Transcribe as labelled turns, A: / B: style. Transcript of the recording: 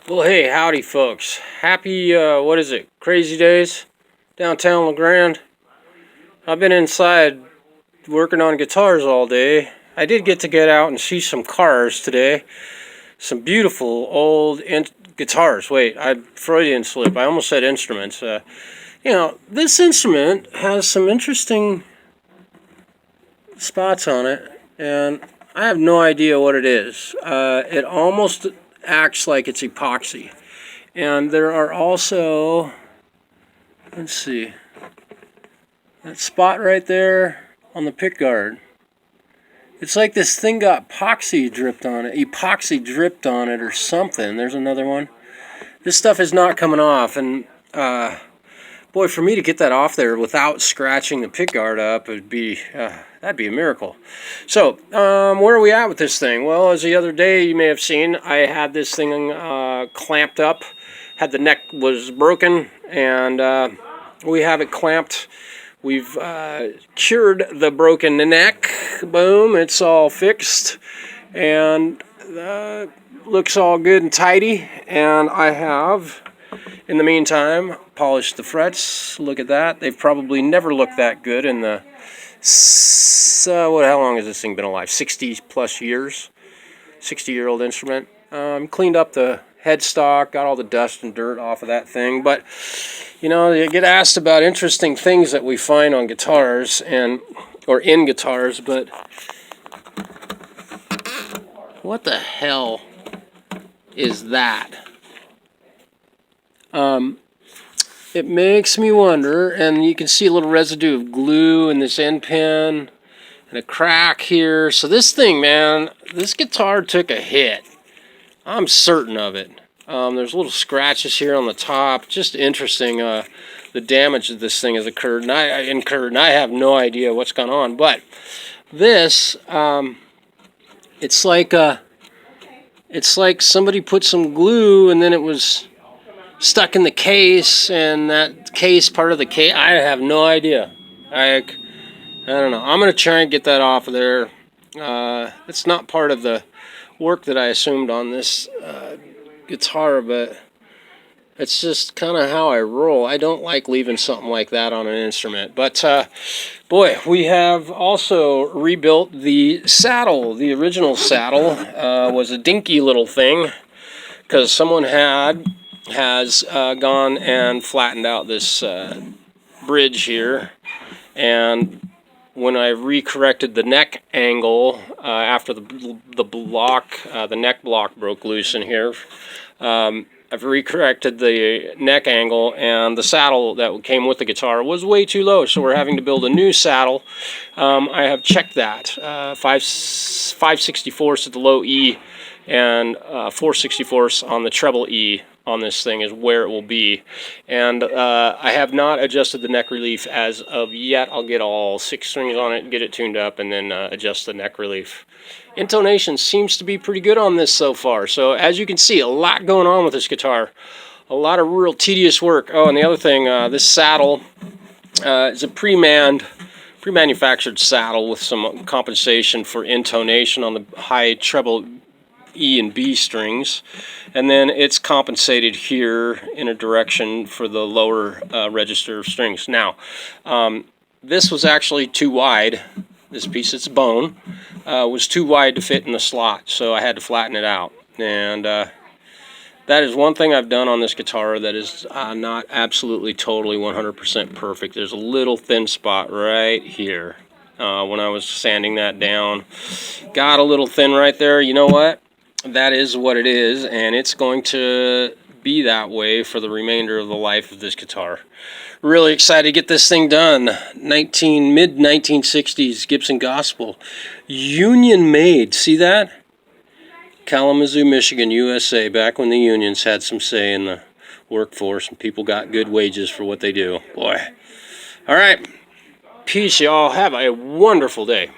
A: Well, hey, howdy, folks. Happy, what is it, crazy days? Downtown LeGrand. I've been inside working on guitars all day. I did get out and see some cars today. Some beautiful old guitars. Wait, I Freudian slip. I almost said instruments. This instrument has some interesting spots on it, and I have no idea what it is. It almost acts like it's epoxy. And there are also, let's see, that spot right there on the pick guard. It's like this thing got epoxy dripped on it or something. There's another one. This stuff is not coming off, and boy, for me to get that off there without scratching the pick guard up, that'd be a miracle. So, where are we at with this thing? Well, as the other day you may have seen, I had this thing clamped up. Had the neck was broken, and we have it clamped. We've cured the broken neck. Boom, it's all fixed, and looks all good and tidy. And I have, in the meantime, polished the frets. Look at that. They've probably never looked that good in the, how long has this thing been alive? 60 plus years. 60-year-old instrument. Cleaned up the headstock, got all the dust and dirt off of that thing. But, you get asked about interesting things that we find on guitars or in guitars, but what the hell is that? It makes me wonder, and you can see a little residue of glue in this end pin and a crack here. So this thing, man, this guitar took a hit. I'm certain of it. There's little scratches here on the top. Just interesting, the damage that this thing has incurred, and I have no idea what's gone on. But this, it's like somebody put some glue and then it was stuck in the case, and that case, part of the case, I have no idea. I don't know. I'm going to try and get that off of there. It's not part of the work that I assumed on this guitar, but it's just kind of how I roll. I don't like leaving something like that on an instrument. But, boy, we have also rebuilt the saddle. The original saddle was a dinky little thing because someone has gone and flattened out this bridge here, and when I recorrected the neck angle after the neck block broke loose in here, I've recorrected the neck angle, and the saddle that came with the guitar was way too low, so we're having to build a new saddle. I have checked that. 5/64 at the low E and 4/64 on the treble E on this thing is where it will be. And I have not adjusted the neck relief as of yet. I'll get all 6 strings on it, get it tuned up, and then adjust the neck relief. Intonation seems to be pretty good on this so far. So as you can see, a lot going on with this guitar. A lot of real tedious work. Oh, and the other thing, this saddle is a pre-manufactured saddle with some compensation for intonation on the high treble E and B strings, and then it's compensated here in a direction for the lower register of strings. Now, this was actually too wide. This piece, it's bone, was too wide to fit in the slot, so I had to flatten it out. And that is one thing I've done on this guitar that is not absolutely totally 100% perfect. There's a little thin spot right here. When I was sanding that down, got a little thin right there. You know what? That is what it is, and it's going to be that way for the remainder of the life of this guitar. Really excited to get this thing done. Mid-1960s Gibson Gospel. Union made. See that? Kalamazoo, Michigan, USA, back when the unions had some say in the workforce and people got good wages for what they do. Boy. All right. Peace, y'all. Have a wonderful day.